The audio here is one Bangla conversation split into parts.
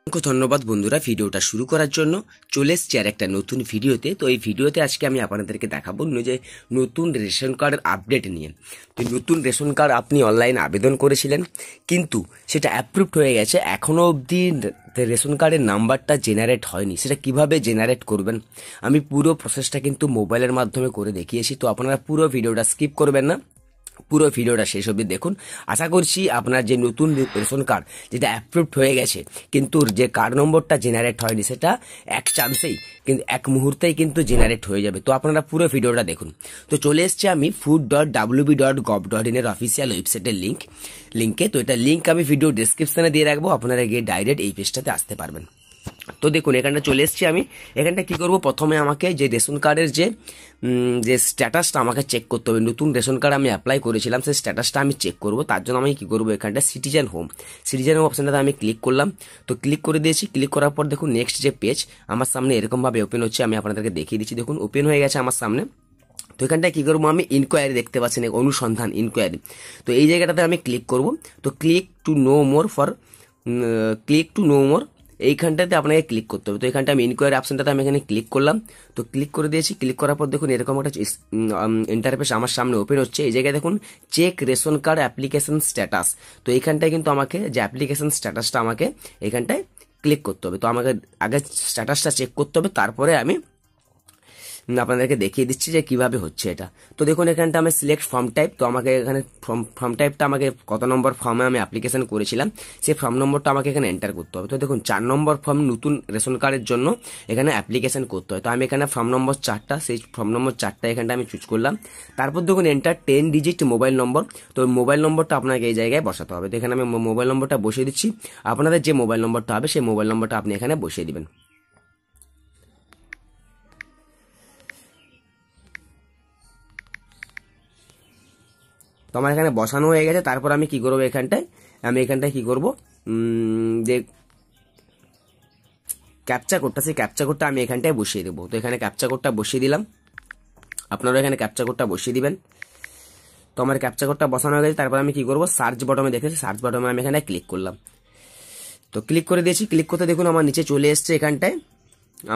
অসংখ্য ধন্যবাদ বন্ধুরা ভিডিওটা শুরু করার জন্য। চলে এসছি আর একটা নতুন ভিডিওতে। তো এই ভিডিওতে আজকে আমি আপনাদেরকে দেখাবো যে নতুন রেশন কার্ডের আপডেট নিয়ে। তো নতুন রেশন কার্ড আপনি অনলাইনে আবেদন করেছিলেন, কিন্তু সেটা অ্যাপ্রুভড হয়ে গেছে, এখনও অবধি রেশন কার্ডের নাম্বারটা জেনারেট হয়নি। সেটা কিভাবে জেনারেট করবেন আমি পুরো প্রসেসটা কিন্তু মোবাইলের মাধ্যমে করে দেখিয়েছি। তো আপনারা পুরো ভিডিওটা স্কিপ করবেন না, পুরো ভিডিওটা শেষ অবধি দেখুন। আশা করছি আপনার যে নতুন রেশন কার্ড যেটা অ্যাপ্রুভড হয়ে গেছে কিন্তু যে কার্ড নম্বরটা জেনারেট হয়নি, সেটা এক চান্সেই কিন্তু এক মুহূর্তেই কিন্তু জেনারেট হয়ে যাবে। তো আপনারা পুরো ভিডিওটা দেখুন। তো চলে এসছে আমি food.wb.gov.in এর অফিসিয়াল ওয়েবসাইটের লিঙ্কে। তো এটা লিঙ্ক আমি ভিডিও ডিসক্রিপশনে দিয়ে রাখবো, আপনারা গিয়ে ডাইরেক্ট এই পেজটাতে আসতে পারবেন। তো দেখুন এখানটা চলে এসেছি আমি। এখানটা কি করব, প্রথমে আমাকে যে রেশন কার্ডের যে স্ট্যাটাসটা আমাকে চেক করতে হবে। নতুন রেশন কার্ড আমি অ্যাপ্লাই করেছিলাম, সেই স্ট্যাটাসটা আমি চেক করব। তার জন্য আমি কি করব, এখানটা সিটিজেন হোম অপশনটাতে আমি ক্লিক করলাম। তো ক্লিক করে দিয়েছি। ক্লিক করার পর দেখুন নেক্সট যে পেজ আমার সামনে এরকমভাবে ওপেন হচ্ছে। আমি আপনাদেরকে দেখিয়ে দিচ্ছি। দেখুন ওপেন হয়ে গেছে আমার সামনে। তো এখানটায় কী করবো, আমি ইনকোয়ারি দেখতে পাচ্ছেন, অনুসন্ধান ইনকোয়ারি। তো এই জায়গাটাতে আমি ক্লিক করব। তো ক্লিক টু নো মোর এইখানটাতে আপনাকে ক্লিক করতে হবে। তো এখানটা আমি ইনকোয়ারি অপশনটাতে আমি এখানে ক্লিক করলাম। তো ক্লিক করে দিয়েছি। ক্লিক করার পর দেখুন এরকম একটা ইন্টারফেস আমার সামনে ওপেন হচ্ছে। এই জায়গায় দেখুন check ration card application status. তো এইখানটায় কিন্তু আমাকে যে অ্যাপ্লিকেশন স্ট্যাটাসটা আমাকে এখানটায় ক্লিক করতে হবে। তো আমাকে আগে স্ট্যাটাসটা চেক করতে হবে, তারপরে আমি আপনাদেরকে দেখিয়ে দিচ্ছি যে কিভাবে হচ্ছে এটা। তো দেখুন এখানটা আমি সিলেক্ট ফর্ম টাইপ। তো আমাকে এখানে ফর্ম টাইপটা আমাকে কত নম্বর ফর্মে আমি অ্যাপ্লিকেশন করেছিলাম সেই ফর্ম নম্বরটা আমাকে এখানে এন্টার করতে হবে। তো দেখুন 4 নম্বর ফর্ম নতুন রেশন কার্ডের জন্য এখানে অ্যাপ্লিকেশন করতে হয়। তো আমি এখানে ফর্ম নম্বর 4টা, সেই ফর্ম নম্বর 4টা এখানটা আমি চুজ করলাম। তারপর দেখুন এন্টার 10 ডিজিট মোবাইল নম্বর। তো মোবাইল নম্বরটা আপনাকে এই জায়গায় বসাতে হবে। তো এখানে আমি মোবাইল নম্বরটা বসিয়ে দিচ্ছি। আপনাদের যে মোবাইল নম্বরটা হবে সেই মোবাইল নম্বরটা আপনি এখানে বসিয়ে দিবেন। তো আমার এখানে বসানো হয়ে গেছে। তারপর আমি কি করবো, এখানটায় কি করবো, যে ক্যাপচা কোডটা, সেই ক্যাপচা কোডটা আমি এখানটায় বসিয়ে দেবো। তো এখানে ক্যাপচা কোডটা বসিয়ে দিলাম। আপনারা এখানে ক্যাপচা কোডটা বসিয়ে দিবেন। তো আমার ক্যাপচা কোডটা বসানো হয়ে গেছে। তারপর আমি কি করবো, সার্চ বটমে দেখেছি, সার্চ বটমে আমি এখানে ক্লিক করলাম। তো ক্লিক করে দিয়েছি। ক্লিক করতে দেখুন আমার নিচে চলে এসছে এখানটায়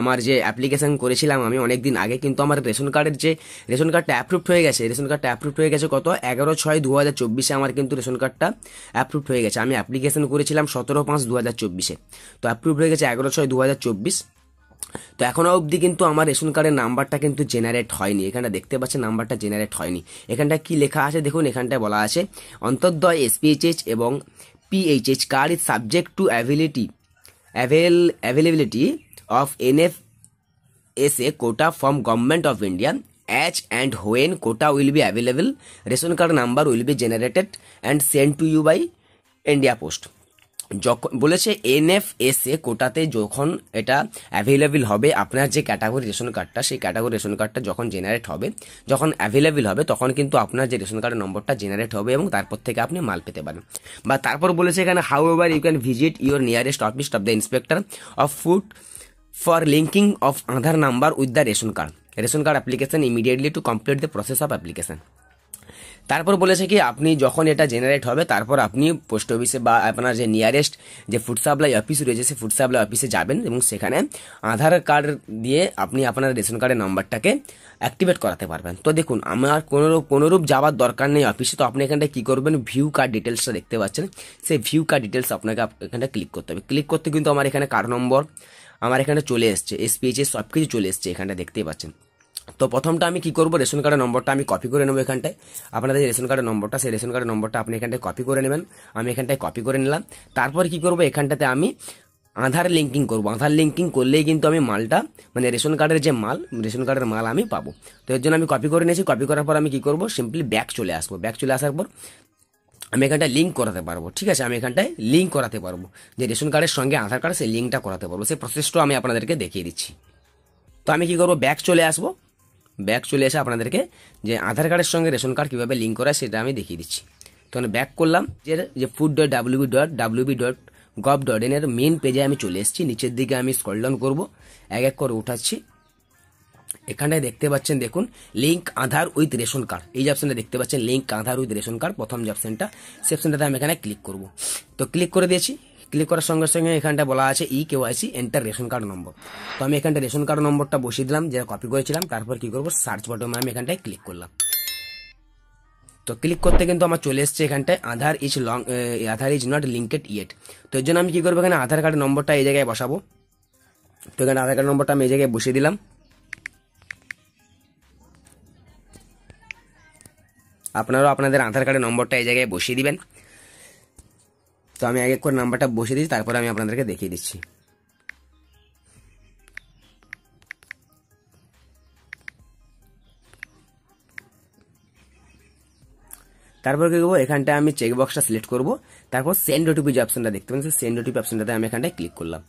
আমার যে অ্যাপ্লিকেশন করেছিলাম আমি অনেক দিন আগে, কিন্তু আমার রেশন কার্ডটা অ্যাপ্রুভড হয়ে গেছে। কত 11/6/2024 আমার কিন্তু রেশন কার্ডটা অ্যাপ্রুভড হয়ে গেছে। আমি অ্যাপ্লিকেশন করেছিলাম 17/5/2024। তো অ্যাপ্রুভড হয়ে গেছে 11/6/2024। তো এখনো অবধি কিন্তু আমার রেশন কার্ডের নাম্বারটা কিন্তু জেনারেট হয়নি। এখানটা দেখতে পাচ্ছেন নাম্বারটা জেনারেট হয়নি। এখানটা কি লেখা আছে দেখুন, এখানটায় বলা আছে অন্তর্দয় SPHH এবং PHH card is subject to availability of NFSA quota from Government of India. As and when quota will be available, ration card number will be generated and sent to you by India Post. যখন বলেছে NFSA কোটাতে যখন এটা অ্যাভেলেবেল হবে, আপনার যে ক্যাটাগরি রেশন কার্ডটা, সেই ক্যাটাগরি রেশন কার্ডটা যখন জেনারেট হবে, যখন অ্যাভেলেবেল হবে, তখন কিন্তু আপনার যে রেশন কার্ডের নম্বরটা জেনারেট হবে এবং তারপর থেকে আপনি মাল পেতে পারেন। বা তারপর বলেছে এখানে however you can visit your nearest office of the inspector of food for linking of Aadhaar number with the ration card application immediately to complete the process of application. তারপর বলেছে কি আপনি যখন এটা জেনারেট হবে, তারপর আপনি পোস্ট অফিসে বা আপনার যে নিয়ারেস্ট যে ফুড সাপ্লাই অফিস রয়েছে সেই ফুড সাপ্লাই অফিসে যাবেন এবং সেখানে আধার কার্ড দিয়ে আপনি আপনার রেশন কার্ডের নাম্বারটাকে অ্যাক্টিভেট করাতে পারবেন। তো দেখুন আমার কোনোরূপ যাওয়ার দরকার নেই অফিসে। তো আপনি এখানটায় কী করবেন, ভিউ কার্ড ডিটেলসটা দেখতে পাচ্ছেন, সেই ভিউ কার্ড ডিটেলস আপনাকে এখানটা ক্লিক করতে হবে। ক্লিক করতে কিন্তু আমার এখানে কার্ড নম্বর আমার এখানে চলে এসছে, SPHS সব কিছু চলে এসছে, এখানটা দেখতেই পাচ্ছেন। তো প্রথমটা আমি কি করব, রেশন কার্ডের নম্বরটা আমি কপি করে নেবো এখানটায়। আপনাদের রেশন কার্ডের নম্বরটা, সেই রেশন কার্ডের নম্বরটা আপনি এখানটায় কপি করে নেবেন। আমি এখানটায় কপি করে নিলাম। তারপর কি করব, এখানটাতে আমি আধার লিঙ্কিং করব। আধার লিঙ্কিং করলেই কিন্তু আমি মালটা, মানে রেশন কার্ডের মাল আমি পাবো। তো এর জন্য আমি কপি করে নিয়েছি। কপি করার পর আমি কি করব, সিম্পলি ব্যাক চলে আসবো। ব্যাক চলে আসার পর আমি এখানটায় লিঙ্ক করাতে পারবো। ঠিক আছে, আমি এখানটায় লিঙ্ক করাতে পারবো, যে রেশন কার্ডের সঙ্গে আধার কার্ড সেই লিঙ্কটা করাতে পারবো। সেই প্রসেসটাও আমি আপনাদেরকে দেখিয়ে দিচ্ছি। তো আমি কি করবো, ব্যাক চলে আসবো। ব্যাক চলে এসে আপনাদেরকে যে আধার কার্ডের সঙ্গে রেশন কার্ড কীভাবে লিঙ্ক করা সেটা আমি দেখিয়ে দিচ্ছি। তো আমি ব্যাক করলাম, যে food.wb.gov.in এর মেন পেজে আমি চলে এসেছি। নিচের দিকে আমি স্ক্রল ডাউন করবো, এক এক করে উঠাচ্ছি। এখানটায় দেখতে পাচ্ছেন, দেখুন link Aadhaar with ration card, এই যে অপশনটা দেখতে পাচ্ছেন link Aadhaar with ration card, প্রথম যে অপশনটা, সেই অপশনটাতে আমি এখানে ক্লিক করব। তো ক্লিক করে দিয়েছি। ক্লিক করার সঙ্গে সঙ্গে এখানটা বলা আছে KYC এন্টার রেশন কার্ড নম্বর। তো আমি এখানটা রেশন কার্ড নম্বরটা বসিয়ে দিলাম, যেটা কপি করেছিলাম। তারপর কি করবো, সার্চ বাটনে আমি এখানটায় ক্লিক করলাম। তো ক্লিক করতে কিন্তু আমার চলে এসছে এখানটায় আধার ইজ নট লিঙ্কেড ইয়েট। তো এর জন্য আমি কি করবো, এখানে আধার কার্ডের নম্বরটা এই জায়গায় বসাবো। তো এখানে আধার কার্ড নম্বরটা আমি এই জায়গায় বসিয়ে দিলাম। আপনারাও আপনাদের আধার কার্ডের নম্বরটা এই জায়গায় বসিয়ে দিবেন। তো আমি এক এক করে নাম্বারটা বসিয়ে দিচ্ছি, তারপরে আমি আপনাদেরকে দেখিয়ে দিচ্ছি। তারপর কি করবো, এখানটায় আমি চেক বক্সটা সিলেক্ট করবো। তারপর সেন্ড ওটিপি যে অপশনটা দেখতে পাচ্ছেন, সেন্ড ওটিপি অপশনটাতে আমি এখানটায় ক্লিক করলাম।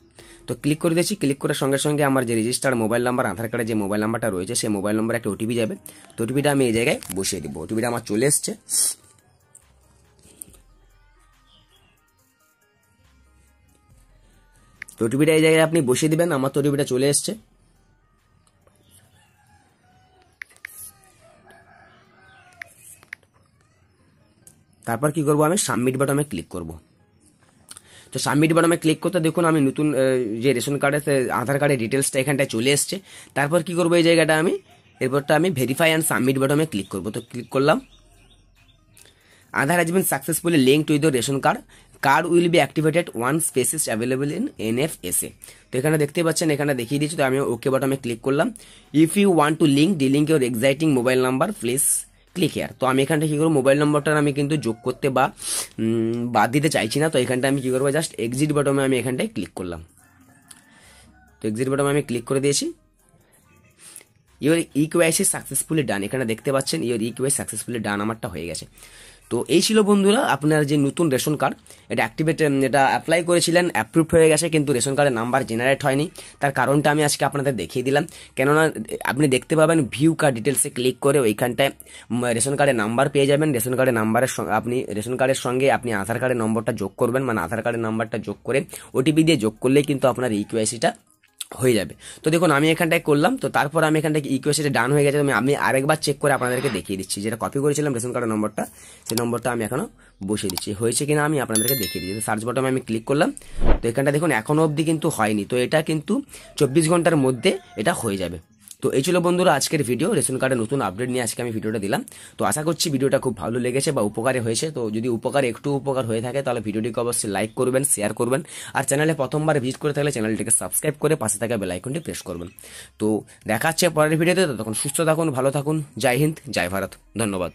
তো ক্লিক করে দিয়েছি। ক্লিক করার সঙ্গে সঙ্গে আমার যে রেজিস্টার্ড মোবাইল নাম্বার, আধার কার্ডে যে মোবাইল নাম্বারটা রয়েছে, সেই মোবাইল নাম্বারে একটা ওটিপি যাবে। তো ওটিপিটা আমি এই জায়গায় বসিয়ে দিব। ওটিপিটা আমার চলে এসছে। তো ওটিপিটা এই জায়গায় আপনি বসিয়ে দিবেন। আমার তো ওটিপিটা চলে এসছে। তারপর কি করবো, আমি সাবমিট বাটনে ক্লিক করব। তো সাবমিট বাটনে ক্লিক করতে দেখুন আমি নতুন যে রেশন কার্ডের আধার কার্ডের ডিটেলসটা এখানটায় চলে এসছে। তারপর কি করবো, এই জায়গাটা আমি এরপরটা আমি ভেরিফাই অ্যান্ড সাবমিট বাটনে ক্লিক করব। তো ক্লিক করলাম। Aadhaar has been successfully linked with the ration card will be activated one species available in NFSA। তো এখানে দেখতে পাচ্ছেন, এখানে দেখিয়ে দিচ্ছি। তো আমি ওকে বাটনে ক্লিক করলাম। If you want to link your exciting mobile number please click here. তো আমি এখানটা কি করবো, মোবাইল নম্বরটা আমি কিন্তু যোগ করতে বা বাদ দিতে চাইছি না। তো এখানটা আমি কি করবো, জাস্ট এক্সিট বাটনে আমি এখানটায় ক্লিক করলাম। তো এক্সিট বাটনে আমি ক্লিক করে দিয়েছি। ইউর KYC সাকসেসফুলি ডান। এখানে দেখতে পাচ্ছেন ইউর KYC সাকসেসফুলি ডান আমারটা হয়ে গেছে। তো এই ছিল বন্ধুরা আপনার যে নতুন রেশন কার্ড, এটা এটা অ্যাপ্লাই করেছিলেন, অ্যাপ্রুভ হয়ে গেছে, কিন্তু রেশন কার্ডের নাম্বার জেনারেট হয়নি। তার কারণটা আমি আজকে আপনাদের দেখিয়ে দিলাম। কেননা আপনি দেখতে পাবেন ভিউ কার্ড ডিটেলসে ক্লিক করে ওইখানটায় রেশন কার্ডের নাম্বার পেয়ে যাবেন। রেশন কার্ডের নাম্বারের আপনি রেশন কার্ডের সঙ্গে আপনি আধার কার্ডের নম্বরটা যোগ করবেন, মানে আধার কার্ডের নাম্বারটা যোগ করে ওটিপি দিয়ে যোগ করলেই কিন্তু আপনার KYCটা হয়ে যাবে। তো দেখুন আমি এখানটায় করলাম। তো তারপর আমি এখানটায় KYCটা ডান হয়ে গেছে। আমি আরেকবার চেক করে আপনাদেরকে দেখিয়ে দিচ্ছি। যেটা কপি করেছিলাম রেশন কার্ডের নম্বরটা, সেই নম্বরটা আমি এখনো বসিয়ে দিচ্ছি। হয়েছে কিনা আমি আপনাদেরকে দেখিয়ে দিচ্ছি। সার্চ বাটনে আমি ক্লিক করলাম। তো এখানটা দেখুন এখনো অবধি কিন্তু হয়নি। তো এটা কিন্তু 24 ঘন্টার মধ্যে এটা হয়ে যাবে। তো এই ছিল বন্ধুরা আজকের ভিডিও, রেশন কার্ডের নতুন আপডেট নিয়ে আজকে আমি ভিডিওটা দিলাম। তো আশা করছি ভিডিওটা খুব ভালো লেগেছে বা উপকারে হয়েছে। তো যদি একটু উপকার হয়ে থাকে তাহলে ভিডিওটিকে অবশ্যই লাইক করবেন, শেয়ার করবেন। আর চ্যানেলে প্রথমবার ভিজিট করে থাকলে চ্যানেলটিকে সাবস্ক্রাইব করে পাশে থাকা বেল আইকনটি প্রেস করবেন। তো দেখা হচ্ছে পরের ভিডিওতে। তখন সুস্থ থাকুন, ভালো থাকুন। জয় হিন্দ, জয় ভারত, ধন্যবাদ।